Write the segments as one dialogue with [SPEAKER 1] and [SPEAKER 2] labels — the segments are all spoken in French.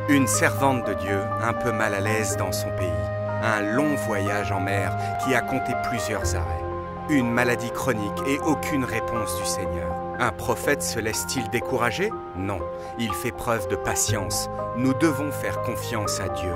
[SPEAKER 1] Une servante de Dieu, un peu mal à l'aise dans son pays. Un long voyage en mer qui a compté plusieurs arrêts. Une maladie chronique et aucune réponse du Seigneur. Un prophète se laisse-t-il décourager? Non, il fait preuve de patience. Nous devons faire confiance à Dieu.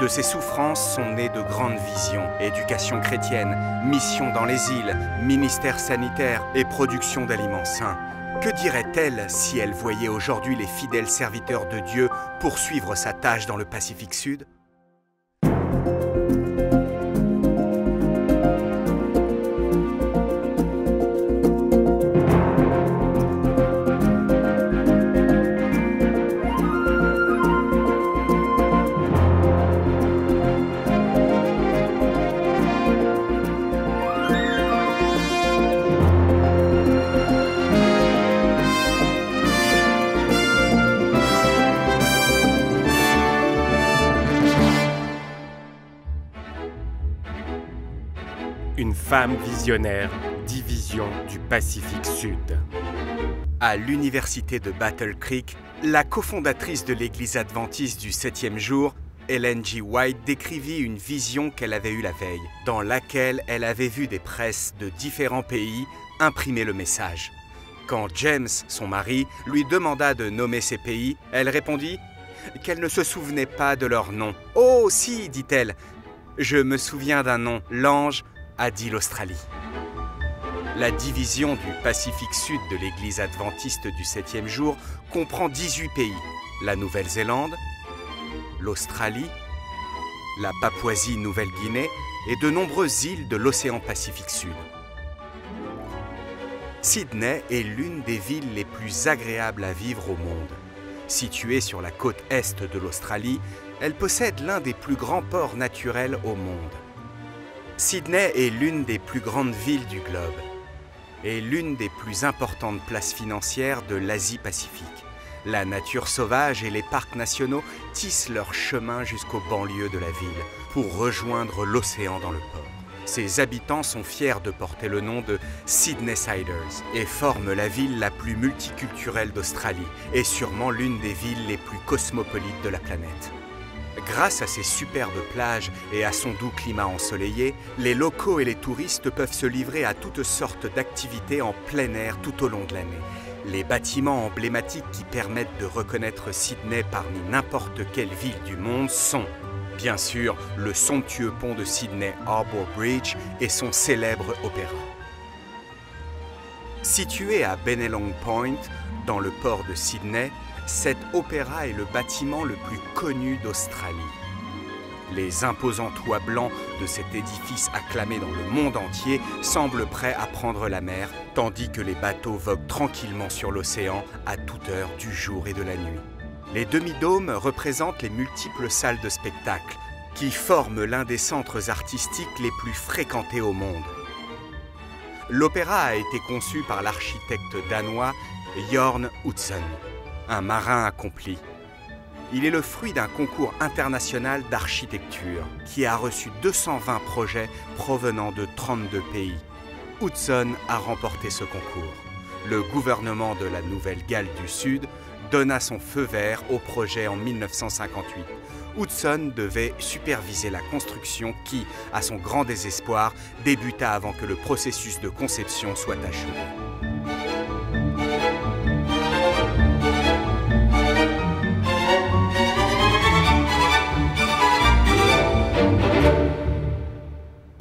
[SPEAKER 1] De ces souffrances sont nées de grandes visions, éducation chrétienne, mission dans les îles, ministère sanitaire et production d'aliments sains. Que dirait-elle si elle voyait aujourd'hui les fidèles serviteurs de Dieu poursuivre sa tâche dans le Pacifique Sud?
[SPEAKER 2] Une femme visionnaire, division du Pacifique Sud.
[SPEAKER 1] À l'université de Battle Creek, la cofondatrice de l'église adventiste du 7e jour, Ellen G. White, décrivit une vision qu'elle avait eue la veille, dans laquelle elle avait vu des presses de différents pays imprimer le message. Quand James, son mari, lui demanda de nommer ces pays, elle répondit qu'elle ne se souvenait pas de leur nom. « Oh, si, dit-elle, je me souviens d'un nom, l'Ange a dit l'Australie. » La division du Pacifique Sud de l'Église adventiste du 7e jour comprend 18 pays, la Nouvelle-Zélande, l'Australie, la Papouasie-Nouvelle-Guinée et de nombreuses îles de l'océan Pacifique Sud. Sydney est l'une des villes les plus agréables à vivre au monde. Située sur la côte est de l'Australie, elle possède l'un des plus grands ports naturels au monde. Sydney est l'une des plus grandes villes du globe et l'une des plus importantes places financières de l'Asie-Pacifique. La nature sauvage et les parcs nationaux tissent leur chemin jusqu'aux banlieues de la ville pour rejoindre l'océan dans le port. Ses habitants sont fiers de porter le nom de Sydneysiders et forment la ville la plus multiculturelle d'Australie et sûrement l'une des villes les plus cosmopolites de la planète. Grâce à ses superbes plages et à son doux climat ensoleillé, les locaux et les touristes peuvent se livrer à toutes sortes d'activités en plein air tout au long de l'année. Les bâtiments emblématiques qui permettent de reconnaître Sydney parmi n'importe quelle ville du monde sont, bien sûr, le somptueux pont de Sydney Harbour Bridge et son célèbre opéra. Situé à Bennelong Point, dans le port de Sydney, cet opéra est le bâtiment le plus connu d'Australie. Les imposants toits blancs de cet édifice acclamé dans le monde entier semblent prêts à prendre la mer, tandis que les bateaux voguent tranquillement sur l'océan à toute heure du jour et de la nuit. Les demi-dômes représentent les multiples salles de spectacle qui forment l'un des centres artistiques les plus fréquentés au monde. L'opéra a été conçu par l'architecte danois Jørn Utzon, un marin accompli. Il est le fruit d'un concours international d'architecture qui a reçu 220 projets provenant de 32 pays. Utzon a remporté ce concours. Le gouvernement de la Nouvelle-Galles du Sud donna son feu vert au projet en 1958. Utzon devait superviser la construction qui, à son grand désespoir, débuta avant que le processus de conception soit achevé.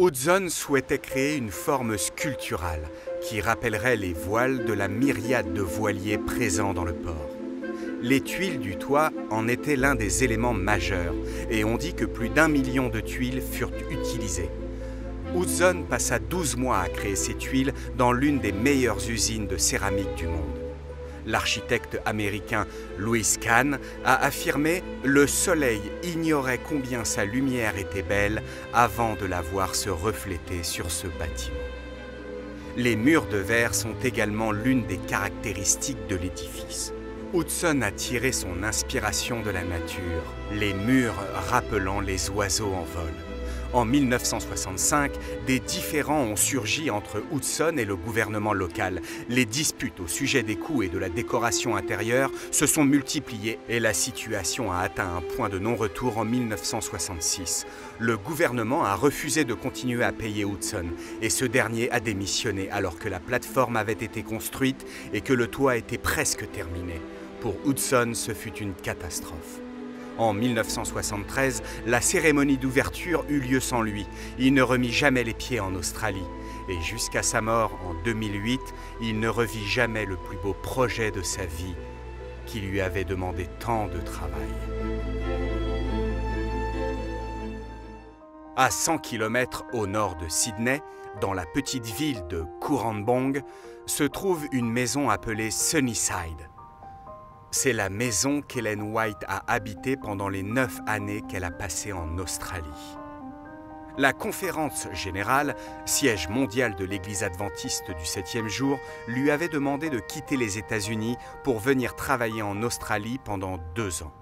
[SPEAKER 1] Utzon souhaitait créer une forme sculpturale qui rappellerait les voiles de la myriade de voiliers présents dans le port. Les tuiles du toit en étaient l'un des éléments majeurs et on dit que plus d'1 million de tuiles furent utilisées. Utzon passa 12 mois à créer ces tuiles dans l'une des meilleures usines de céramique du monde. L'architecte américain Louis Kahn a affirmé « Le soleil ignorait combien sa lumière était belle avant de la voir se refléter sur ce bâtiment ». Les murs de verre sont également l'une des caractéristiques de l'édifice. Utzon a tiré son inspiration de la nature, les murs rappelant les oiseaux en vol. En 1965, des différends ont surgi entre Hudson et le gouvernement local. Les disputes au sujet des coûts et de la décoration intérieure se sont multipliées et la situation a atteint un point de non-retour en 1966. Le gouvernement a refusé de continuer à payer Hudson et ce dernier a démissionné alors que la plateforme avait été construite et que le toit était presque terminé. Pour Hudson, ce fut une catastrophe. En 1973, la cérémonie d'ouverture eut lieu sans lui. Il ne remit jamais les pieds en Australie. Et jusqu'à sa mort en 2008, il ne revit jamais le plus beau projet de sa vie qui lui avait demandé tant de travail. À 100 km au nord de Sydney, dans la petite ville de Currambong, se trouve une maison appelée Sunnyside. C'est la maison qu'Ellen White a habitée pendant les 9 années qu'elle a passées en Australie. La conférence générale, siège mondial de l'Église adventiste du 7e jour, lui avait demandé de quitter les États-Unis pour venir travailler en Australie pendant 2 ans.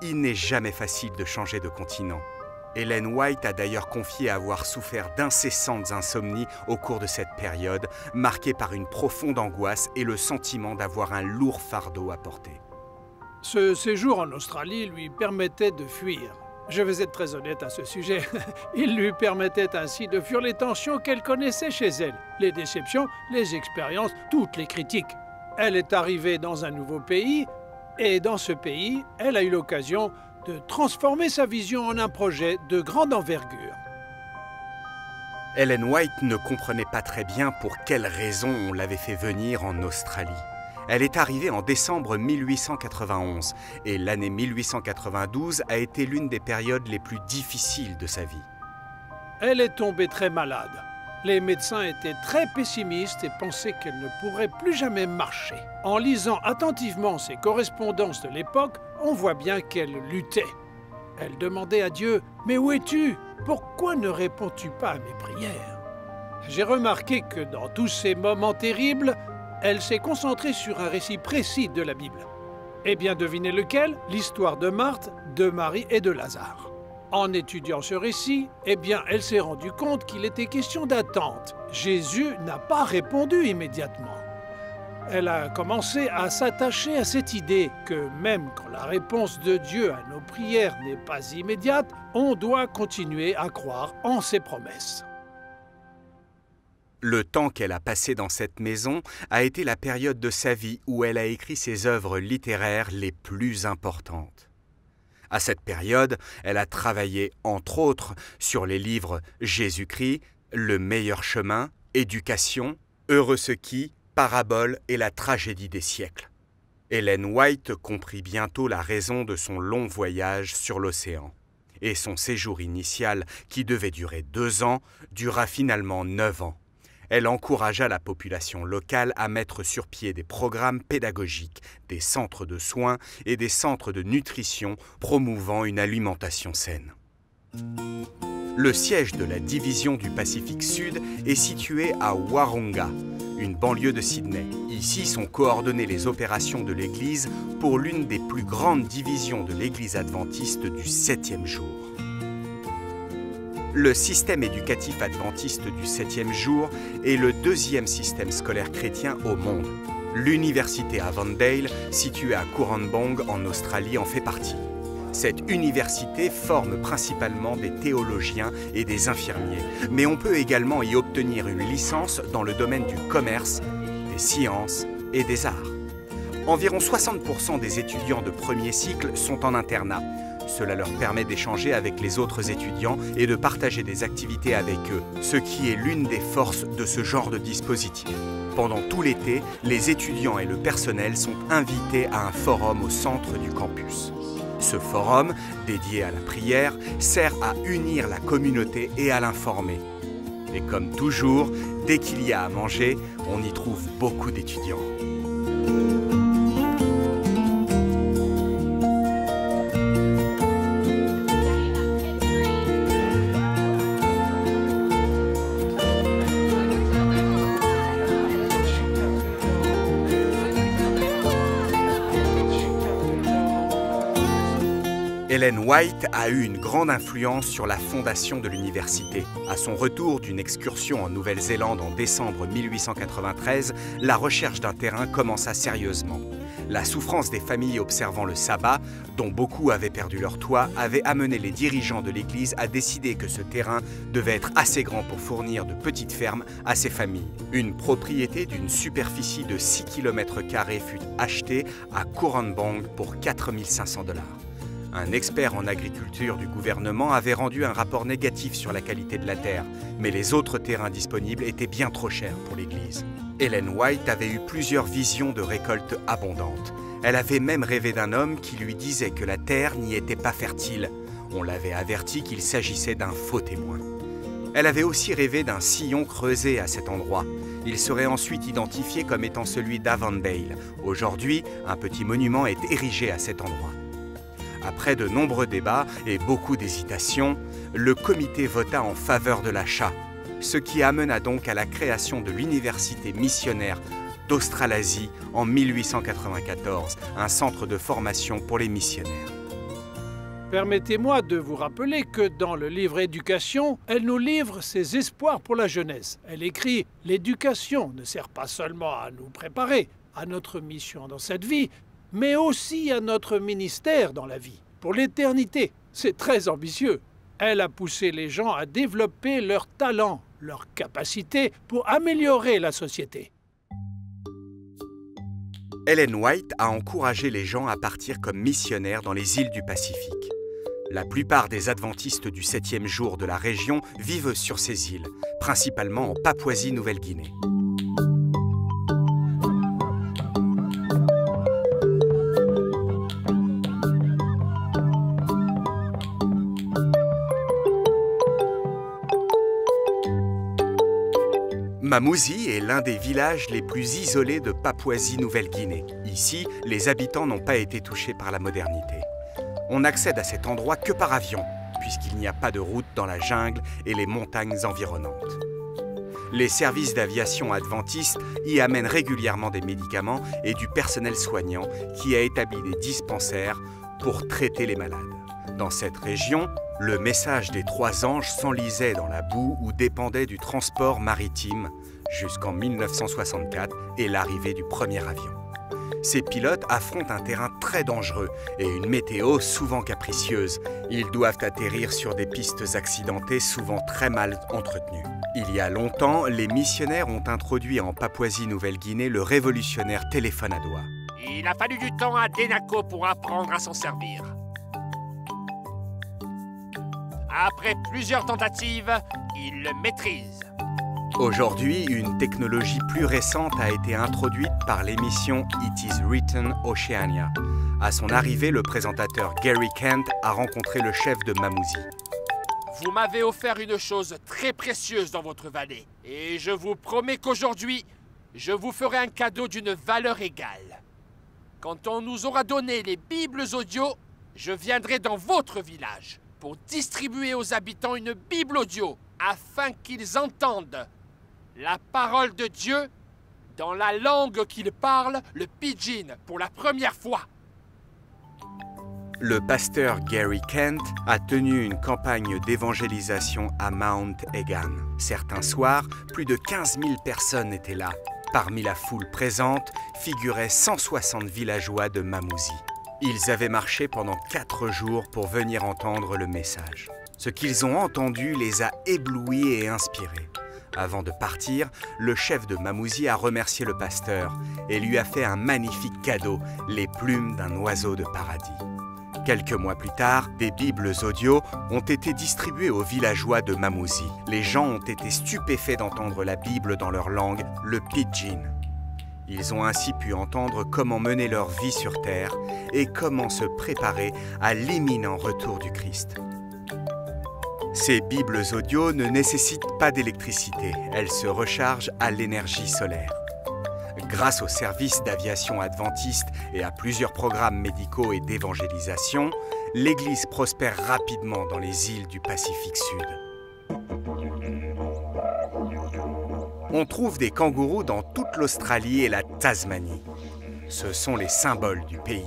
[SPEAKER 1] Il n'est jamais facile de changer de continent. Ellen White a d'ailleurs confié avoir souffert d'incessantes insomnies au cours de cette période, marquée par une profonde angoisse et le sentiment d'avoir un lourd fardeau à porter.
[SPEAKER 3] Ce séjour en Australie lui permettait de fuir. Je vais être très honnête à ce sujet. Il lui permettait ainsi de fuir les tensions qu'elle connaissait chez elle, les déceptions, les expériences, toutes les critiques. Elle est arrivée dans un nouveau pays, et dans ce pays, elle a eu l'occasion de transformer sa vision en un projet de grande envergure.
[SPEAKER 1] Ellen White ne comprenait pas très bien pour quelles raisons on l'avait fait venir en Australie. Elle est arrivée en décembre 1891 et l'année 1892 a été l'une des périodes les plus difficiles de sa vie.
[SPEAKER 3] Elle est tombée très malade. Les médecins étaient très pessimistes et pensaient qu'elle ne pourrait plus jamais marcher. En lisant attentivement ses correspondances de l'époque, on voit bien qu'elle luttait. Elle demandait à Dieu « Mais où es-tu? Pourquoi ne réponds-tu pas à mes prières ?» J'ai remarqué que dans tous ces moments terribles, elle s'est concentrée sur un récit précis de la Bible. Eh bien, devinez lequel? L'histoire de Marthe, de Marie et de Lazare. En étudiant ce récit, eh bien, elle s'est rendue compte qu'il était question d'attente. Jésus n'a pas répondu immédiatement. Elle a commencé à s'attacher à cette idée que même quand la réponse de Dieu à nos prières n'est pas immédiate, on doit continuer à croire en ses promesses.
[SPEAKER 1] Le temps qu'elle a passé dans cette maison a été la période de sa vie où elle a écrit ses œuvres littéraires les plus importantes. À cette période, elle a travaillé, entre autres, sur les livres Jésus-Christ, Le meilleur chemin, Éducation, Heureux ceux qui, Parabole et la tragédie des siècles. Ellen White comprit bientôt la raison de son long voyage sur l'océan. Et son séjour initial, qui devait durer 2 ans, dura finalement 9 ans. Elle encouragea la population locale à mettre sur pied des programmes pédagogiques, des centres de soins et des centres de nutrition promouvant une alimentation saine. Le siège de la division du Pacifique Sud est situé à Wahroonga, une banlieue de Sydney. Ici sont coordonnées les opérations de l'Église pour l'une des plus grandes divisions de l'Église adventiste du 7e jour. Le système éducatif adventiste du 7e jour est le 2e système scolaire chrétien au monde. L'université Avondale, située à Currambong en Australie, en fait partie. Cette université forme principalement des théologiens et des infirmiers, mais on peut également y obtenir une licence dans le domaine du commerce, des sciences et des arts. Environ 60% des étudiants de premier cycle sont en internat. Cela leur permet d'échanger avec les autres étudiants et de partager des activités avec eux, ce qui est l'une des forces de ce genre de dispositif. Pendant tout l'été, les étudiants et le personnel sont invités à un forum au centre du campus. Ce forum, dédié à la prière, sert à unir la communauté et à l'informer. Et comme toujours, dès qu'il y a à manger, on y trouve beaucoup d'étudiants. Ellen White a eu une grande influence sur la fondation de l'université. À son retour d'une excursion en Nouvelle-Zélande en décembre 1893, la recherche d'un terrain commença sérieusement. La souffrance des familles observant le sabbat, dont beaucoup avaient perdu leur toit, avait amené les dirigeants de l'Église à décider que ce terrain devait être assez grand pour fournir de petites fermes à ces familles. Une propriété d'une superficie de 6 km² fut achetée à Coranbong pour 4 500 $. Un expert en agriculture du gouvernement avait rendu un rapport négatif sur la qualité de la terre, mais les autres terrains disponibles étaient bien trop chers pour l'Église. Ellen White avait eu plusieurs visions de récoltes abondantes. Elle avait même rêvé d'un homme qui lui disait que la terre n'y était pas fertile. On l'avait averti qu'il s'agissait d'un faux témoin. Elle avait aussi rêvé d'un sillon creusé à cet endroit. Il serait ensuite identifié comme étant celui d'Avondale. Aujourd'hui, un petit monument est érigé à cet endroit. Après de nombreux débats et beaucoup d'hésitations, le comité vota en faveur de l'achat, ce qui amena donc à la création de l'Université missionnaire d'Australasie en 1894, un centre de formation pour les missionnaires.
[SPEAKER 3] Permettez-moi de vous rappeler que dans le livre Éducation, elle nous livre ses espoirs pour la jeunesse. Elle écrit « L'éducation ne sert pas seulement à nous préparer à notre mission dans cette vie, mais aussi à notre ministère dans la vie, pour l'éternité. » C'est très ambitieux. Elle a poussé les gens à développer leurs talents, leurs capacités pour améliorer la société.
[SPEAKER 1] Ellen White a encouragé les gens à partir comme missionnaires dans les îles du Pacifique. La plupart des adventistes du 7e jour de la région vivent sur ces îles, principalement en Papouasie-Nouvelle-Guinée. Mamoudzou est l'un des villages les plus isolés de Papouasie-Nouvelle-Guinée. Ici, les habitants n'ont pas été touchés par la modernité. On n'accède à cet endroit que par avion, puisqu'il n'y a pas de route dans la jungle et les montagnes environnantes. Les services d'aviation adventistes y amènent régulièrement des médicaments et du personnel soignant qui a établi des dispensaires pour traiter les malades. Dans cette région, le message des 3 anges s'enlisait dans la boue ou dépendait du transport maritime jusqu'en 1964 et l'arrivée du premier avion. Ces pilotes affrontent un terrain très dangereux et une météo souvent capricieuse. Ils doivent atterrir sur des pistes accidentées souvent très mal entretenues. Il y a longtemps, les missionnaires ont introduit en Papouasie-Nouvelle-Guinée le révolutionnaire téléphone à doigts.
[SPEAKER 4] Il a fallu du temps à Denako pour apprendre à s'en servir. Après plusieurs tentatives, il le maîtrise.
[SPEAKER 1] Aujourd'hui, une technologie plus récente a été introduite par l'émission It Is Written Oceania. À son arrivée, le présentateur Gary Kent a rencontré le chef de Mamoudzou.
[SPEAKER 4] Vous m'avez offert une chose très précieuse dans votre vallée. Et je vous promets qu'aujourd'hui, je vous ferai un cadeau d'une valeur égale. Quand on nous aura donné les Bibles audio, je viendrai dans votre village pour distribuer aux habitants une Bible audio afin qu'ils entendent la parole de Dieu dans la langue qu'ils parlent, le pidgin, pour la première fois.
[SPEAKER 1] Le pasteur Gary Kent a tenu une campagne d'évangélisation à Mount Egan. Certains soirs, plus de 15 000 personnes étaient là. Parmi la foule présente figuraient 160 villageois de Mamoudzou. Ils avaient marché pendant 4 jours pour venir entendre le message. Ce qu'ils ont entendu les a éblouis et inspirés. Avant de partir, le chef de Mamoudzou a remercié le pasteur et lui a fait un magnifique cadeau, les plumes d'un oiseau de paradis. Quelques mois plus tard, des Bibles audio ont été distribuées aux villageois de Mamoudzou. Les gens ont été stupéfaits d'entendre la Bible dans leur langue, le pidgin. Ils ont ainsi pu entendre comment mener leur vie sur terre et comment se préparer à l'imminent retour du Christ. Ces Bibles audio ne nécessitent pas d'électricité, elles se rechargent à l'énergie solaire. Grâce aux services d'aviation adventiste et à plusieurs programmes médicaux et d'évangélisation, l'Église prospère rapidement dans les îles du Pacifique Sud. On trouve des kangourous dans toute l'Australie et la Tasmanie. Ce sont les symboles du pays.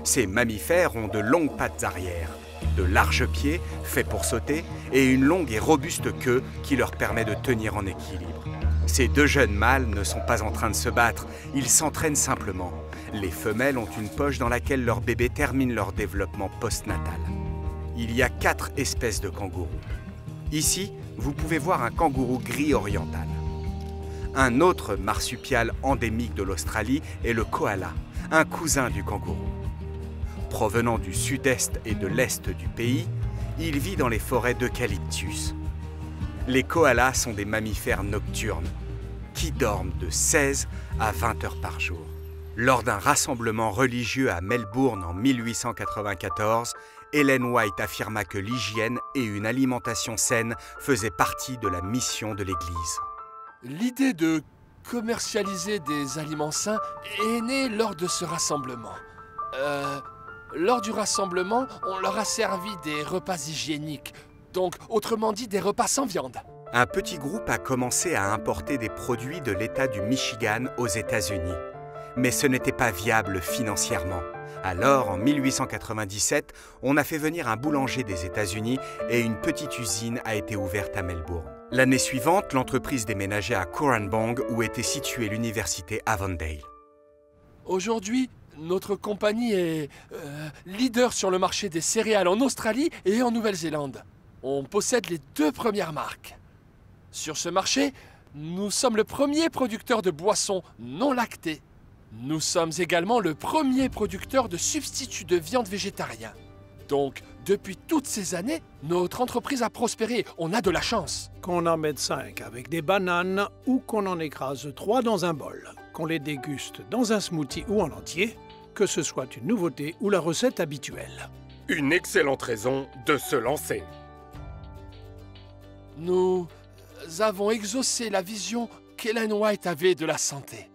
[SPEAKER 1] Ces mammifères ont de longues pattes arrière, de larges pieds, faits pour sauter, et une longue et robuste queue qui leur permet de tenir en équilibre. Ces deux jeunes mâles ne sont pas en train de se battre, ils s'entraînent simplement. Les femelles ont une poche dans laquelle leurs bébés terminent leur développement postnatal. Il y a 4 espèces de kangourous. Ici, vous pouvez voir un kangourou gris oriental. Un autre marsupial endémique de l'Australie est le koala, un cousin du kangourou. Provenant du sud-est et de l'est du pays, il vit dans les forêts d'eucalyptus. Les koalas sont des mammifères nocturnes qui dorment de 16 à 20 heures par jour. Lors d'un rassemblement religieux à Melbourne en 1894, Ellen White affirma que l'hygiène et une alimentation saine faisaient partie de la mission de l'Église.
[SPEAKER 4] L'idée de commercialiser des aliments sains est née lors de ce rassemblement. Lors du rassemblement, on leur a servi des repas hygiéniques, donc autrement dit des repas sans viande.
[SPEAKER 1] Un petit groupe a commencé à importer des produits de l'État du Michigan aux États-Unis. Mais ce n'était pas viable financièrement. Alors, en 1897, on a fait venir un boulanger des États-Unis et une petite usine a été ouverte à Melbourne. L'année suivante, l'entreprise déménageait à Corranbong où était située l'université Avondale.
[SPEAKER 4] Aujourd'hui, notre compagnie est leader sur le marché des céréales en Australie et en Nouvelle-Zélande. On possède les 2 premières marques. Sur ce marché, nous sommes le premier producteur de boissons non lactées. Nous sommes également le premier producteur de substituts de viande végétarien. Donc, depuis toutes ces années, notre entreprise a prospéré. On a de la chance.
[SPEAKER 3] Qu'on en mette 5 avec des bananes ou qu'on en écrase 3 dans un bol, qu'on les déguste dans un smoothie ou en entier, que ce soit une nouveauté ou la recette habituelle.
[SPEAKER 2] Une excellente raison de se lancer.
[SPEAKER 4] Nous avons exaucé la vision qu'Ellen White avait de la santé,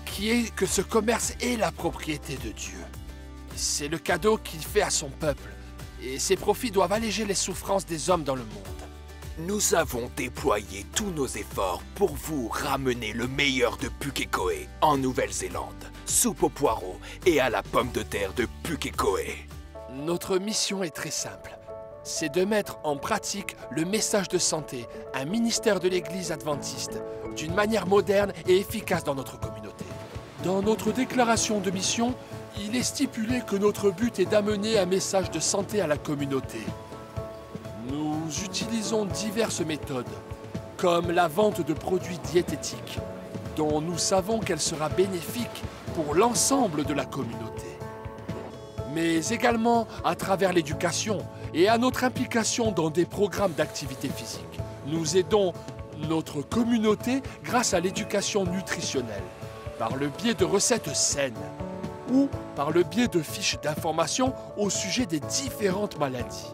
[SPEAKER 4] qui est que ce commerce est la propriété de Dieu. C'est le cadeau qu'il fait à son peuple, et ses profits doivent alléger les souffrances des hommes dans le monde.
[SPEAKER 5] Nous avons déployé tous nos efforts pour vous ramener le meilleur de Pukekohe en Nouvelle-Zélande, soupe aux poireaux et à la pomme de terre de Pukekohe.
[SPEAKER 4] Notre mission est très simple. C'est de mettre en pratique le message de santé, un ministère de l'Église adventiste, d'une manière moderne et efficace dans notre communauté. Dans notre déclaration de mission, il est stipulé que notre but est d'amener un message de santé à la communauté. Nous utilisons diverses méthodes, comme la vente de produits diététiques, dont nous savons qu'elle sera bénéfique pour l'ensemble de la communauté. Mais également à travers l'éducation et à notre implication dans des programmes d'activité physique. Nous aidons notre communauté grâce à l'éducation nutritionnelle, par le biais de recettes saines ou par le biais de fiches d'information au sujet des différentes maladies.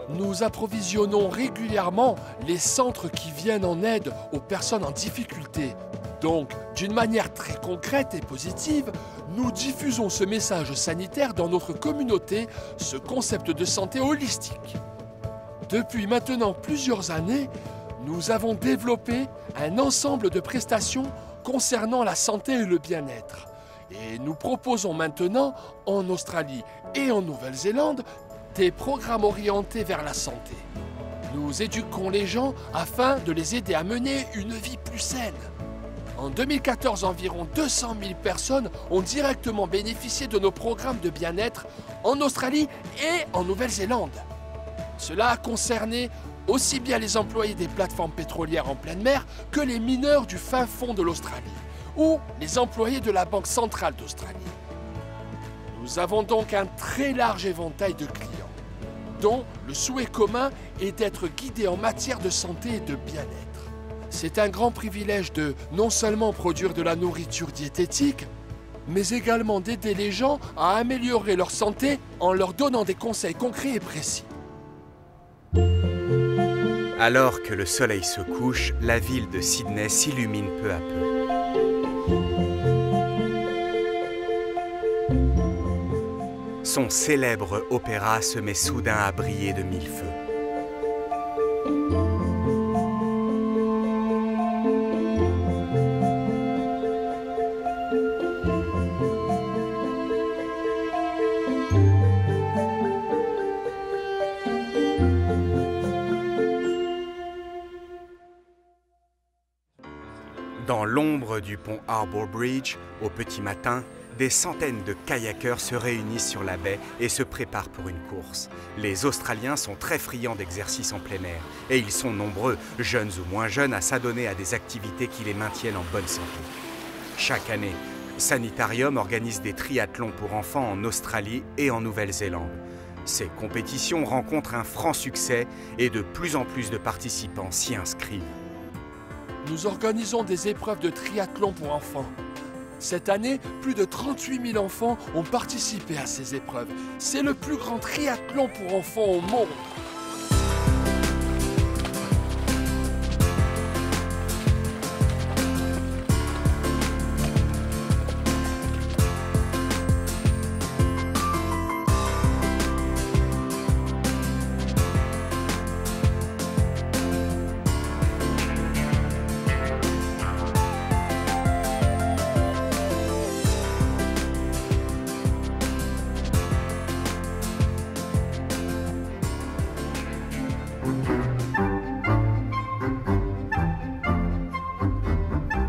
[SPEAKER 4] Nous approvisionnons régulièrement les centres qui viennent en aide aux personnes en difficulté. Donc, d'une manière très concrète et positive, nous diffusons ce message sanitaire dans notre communauté, ce concept de santé holistique. Depuis maintenant plusieurs années, nous avons développé un ensemble de prestations concernant la santé et le bien-être. Et nous proposons maintenant, en Australie et en Nouvelle-Zélande, des programmes orientés vers la santé. Nous éduquons les gens afin de les aider à mener une vie plus saine. En 2014, environ 200 000 personnes ont directement bénéficié de nos programmes de bien-être en Australie et en Nouvelle-Zélande. Cela a concerné aussi bien les employés des plateformes pétrolières en pleine mer que les mineurs du fin fond de l'Australie ou les employés de la Banque centrale d'Australie. Nous avons donc un très large éventail de clients, dont le souhait commun est d'être guidés en matière de santé et de bien-être. C'est un grand privilège de non seulement produire de la nourriture diététique, mais également d'aider les gens à améliorer leur santé en leur donnant des conseils concrets et précis.
[SPEAKER 1] Alors que le soleil se couche, la ville de Sydney s'illumine peu à peu. Son célèbre opéra se met soudain à briller de mille feux. l'ombre du pont Harbour Bridge, au petit matin, des centaines de kayakers se réunissent sur la baie et se préparent pour une course. Les Australiens sont très friands d'exercice en plein air et ils sont nombreux, jeunes ou moins jeunes, à s'adonner à des activités qui les maintiennent en bonne santé. Chaque année, Sanitarium organise des triathlons pour enfants en Australie et en Nouvelle-Zélande. Ces compétitions rencontrent un franc succès et de plus en plus de participants s'y inscrivent.
[SPEAKER 4] Nous organisons des épreuves de triathlon pour enfants. Cette année, plus de 38 000 enfants ont participé à ces épreuves. C'est le plus grand triathlon pour enfants au monde.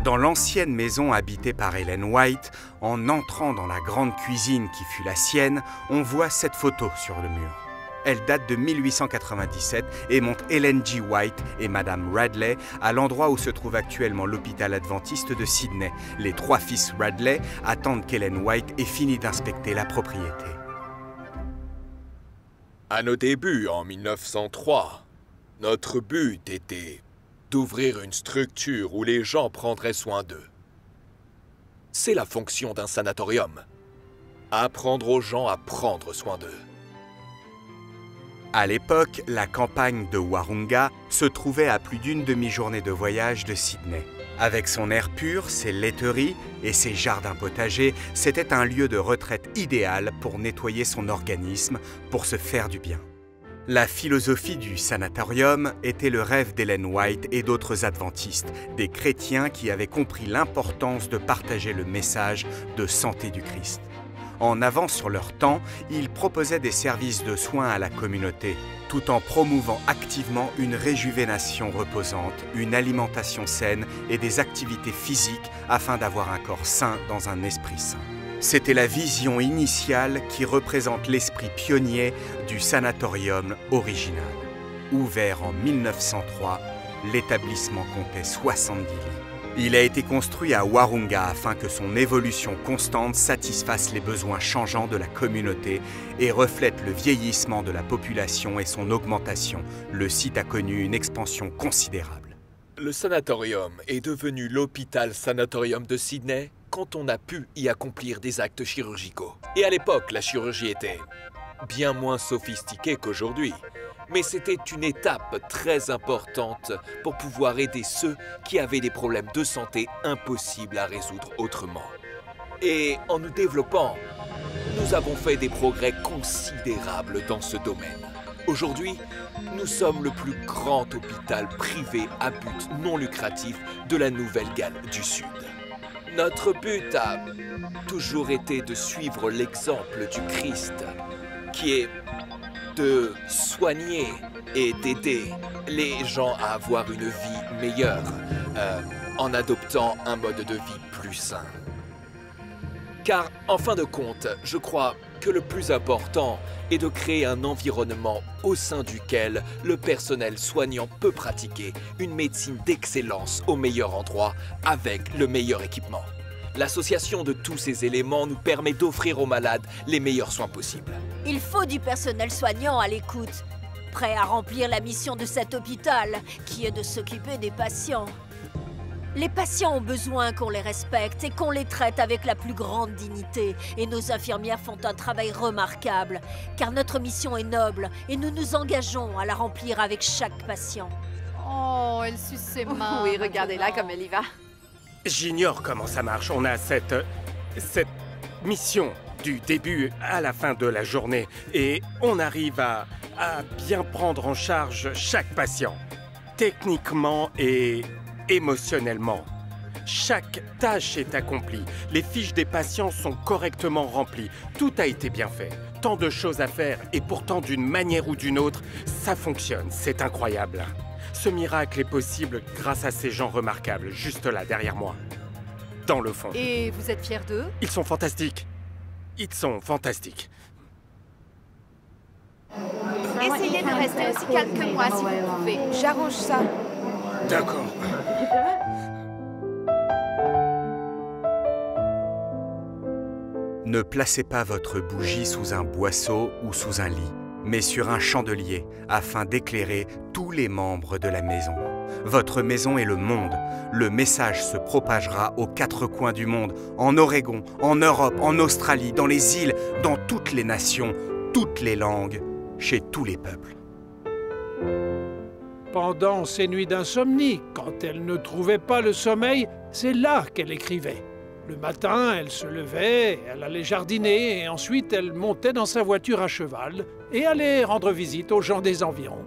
[SPEAKER 1] Dans l'ancienne maison habitée par Ellen White, en entrant dans la grande cuisine qui fut la sienne, on voit cette photo sur le mur. Elle date de 1897 et montre Ellen G. White et Madame Radley à l'endroit où se trouve actuellement l'hôpital adventiste de Sydney. Les 3 fils Radley attendent qu'Ellen White ait fini d'inspecter la propriété.
[SPEAKER 5] À nos débuts, en 1903, notre but était d'ouvrir une structure où les gens prendraient soin d'eux. C'est la fonction d'un sanatorium. Apprendre aux gens à prendre soin d'eux.
[SPEAKER 1] À l'époque, la campagne de Warunga se trouvait à plus d'une demi-journée de voyage de Sydney. Avec son air pur, ses laiteries et ses jardins potagers, c'était un lieu de retraite idéal pour nettoyer son organisme, pour se faire du bien. La philosophie du sanatorium était le rêve d'Ellen White et d'autres adventistes, des chrétiens qui avaient compris l'importance de partager le message de santé du Christ. En avance sur leur temps, ils proposaient des services de soins à la communauté, tout en promouvant activement une réjuvénation reposante, une alimentation saine et des activités physiques afin d'avoir un corps sain dans un esprit sain. C'était la vision initiale qui représente l'esprit pionnier du sanatorium original. Ouvert en 1903, l'établissement comptait 70 lits. Il a été construit à Warunga afin que son évolution constante satisfasse les besoins changeants de la communauté et reflète le vieillissement de la population et son augmentation. Le site a connu une expansion considérable.
[SPEAKER 5] Le sanatorium est devenu l'hôpital sanatorium de Sydney quand on a pu y accomplir des actes chirurgicaux. Et à l'époque, la chirurgie était bien moins sophistiquée qu'aujourd'hui. Mais c'était une étape très importante pour pouvoir aider ceux qui avaient des problèmes de santé impossibles à résoudre autrement. Et en nous développant, nous avons fait des progrès considérables dans ce domaine. Aujourd'hui, nous sommes le plus grand hôpital privé à but non lucratif de la Nouvelle-Galles du Sud. Notre but a toujours été de suivre l'exemple du Christ, qui est de soigner et d'aider les gens à avoir une vie meilleure en adoptant un mode de vie plus sain. Car, en fin de compte, je crois que le plus important est de créer un environnement au sein duquel le personnel soignant peut pratiquer une médecine d'excellence au meilleur endroit avec le meilleur équipement. L'association de tous ces éléments nous permet d'offrir aux malades les meilleurs soins possibles.
[SPEAKER 6] Il faut du personnel soignant à l'écoute, prêt à remplir la mission de cet hôpital, qui est de s'occuper des patients. Les patients ont besoin qu'on les respecte et qu'on les traite avec la plus grande dignité. Et nos infirmières font un travail remarquable, car notre mission est noble et nous nous engageons à la remplir avec chaque patient.
[SPEAKER 7] Oh, elle suce ses mains.
[SPEAKER 8] Oui, regardez-la comme elle y va.
[SPEAKER 2] J'ignore comment ça marche. On a cette mission du début à la fin de la journée et on arrive à bien prendre en charge chaque patient, techniquement et émotionnellement. Chaque tâche est accomplie. Les fiches des patients sont correctement remplies. Tout a été bien fait. Tant de choses à faire et pourtant d'une manière ou d'une autre, ça fonctionne. C'est incroyable. Ce miracle est possible grâce à ces gens remarquables, juste là, derrière moi. dans le fond.
[SPEAKER 7] Et vous êtes fiers d'eux?
[SPEAKER 2] Ils sont fantastiques. Ils sont fantastiques.
[SPEAKER 7] Essayez de rester aussi calme que moi si vous pouvez. J'arrange ça.
[SPEAKER 2] D'accord.
[SPEAKER 1] Ne placez pas votre bougie sous un boisseau ou sous un lit, mais sur un chandelier afin d'éclairer tous les membres de la maison. Votre maison est le monde. Le message se propagera aux quatre coins du monde, en Oregon, en Europe, en Australie, dans les îles, dans toutes les nations, toutes les langues, chez tous les peuples.
[SPEAKER 3] Pendant ses nuits d'insomnie, quand elle ne trouvait pas le sommeil, c'est là qu'elle écrivait. Le matin, elle se levait, elle allait jardiner et ensuite elle montait dans sa voiture à cheval et allait rendre visite aux gens des environs.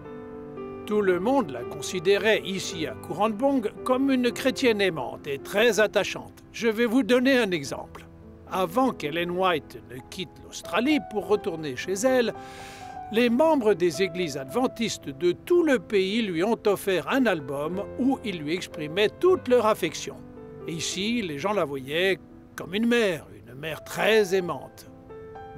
[SPEAKER 3] Tout le monde la considérait ici à Courantbong comme une chrétienne aimante et très attachante. Je vais vous donner un exemple. Avant qu'Ellen White ne quitte l'Australie pour retourner chez elle, les membres des églises adventistes de tout le pays lui ont offert un album où ils lui exprimaient toute leur affection. Et ici, les gens la voyaient comme une mère très aimante.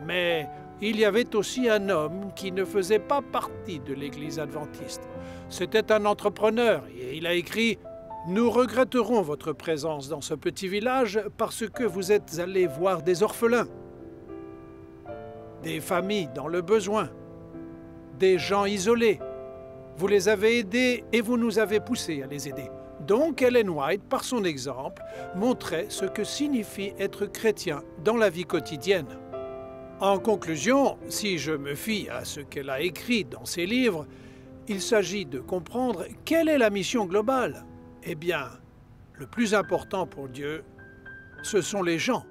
[SPEAKER 3] Mais il y avait aussi un homme qui ne faisait pas partie de l'église adventiste. C'était un entrepreneur et il a écrit « Nous regretterons votre présence dans ce petit village parce que vous êtes allés voir des orphelins, des familles dans le besoin, des gens isolés. Vous les avez aidés et vous nous avez poussés à les aider. » Donc Ellen White, par son exemple, montrait ce que signifie être chrétien dans la vie quotidienne. En conclusion, si je me fie à ce qu'elle a écrit dans ses livres, il s'agit de comprendre quelle est la mission globale. Eh bien, le plus important pour Dieu, ce sont les gens.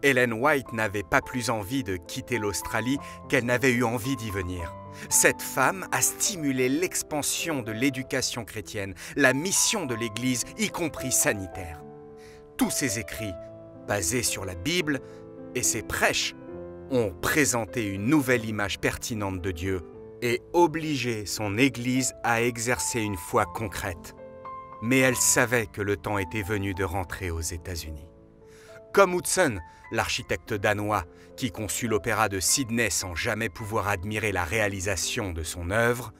[SPEAKER 1] Ellen White n'avait pas plus envie de quitter l'Australie qu'elle n'avait eu envie d'y venir. Cette femme a stimulé l'expansion de l'éducation chrétienne, la mission de l'Église, y compris sanitaire. Tous ses écrits, basés sur la Bible, et ses prêches ont présenté une nouvelle image pertinente de Dieu et obligé son Église à exercer une foi concrète. Mais elle savait que le temps était venu de rentrer aux États-Unis. Comme Hudson, l'architecte danois qui conçut l'opéra de Sydney sans jamais pouvoir admirer la réalisation de son œuvre,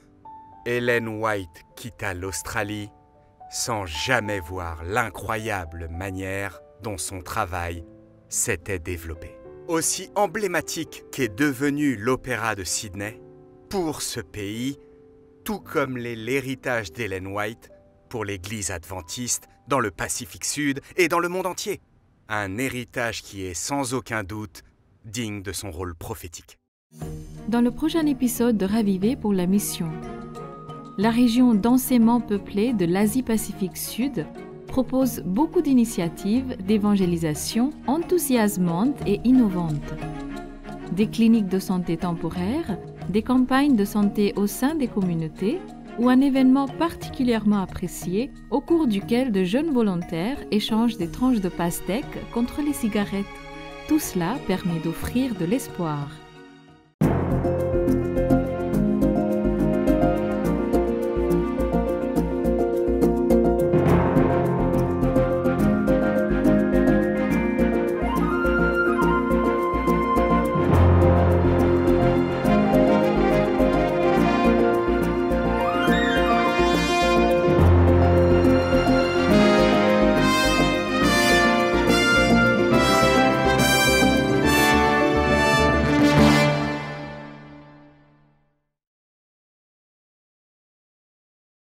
[SPEAKER 1] Ellen White quitta l'Australie sans jamais voir l'incroyable manière dont son travail s'était développé. Aussi emblématique qu'est devenu l'opéra de Sydney, pour ce pays, tout comme l'héritage d'Ellen White pour l'Église adventiste dans le Pacifique Sud et dans le monde entier. Un héritage qui est sans aucun doute digne de son rôle prophétique.
[SPEAKER 8] Dans le prochain épisode de Raviver pour la mission, la région densément peuplée de l'Asie-Pacifique Sud propose beaucoup d'initiatives d'évangélisation enthousiasmantes et innovantes. Des cliniques de santé temporaires, des campagnes de santé au sein des communautés ou un événement particulièrement apprécié au cours duquel de jeunes volontaires échangent des tranches de pastèque contre les cigarettes. Tout cela permet d'offrir de l'espoir.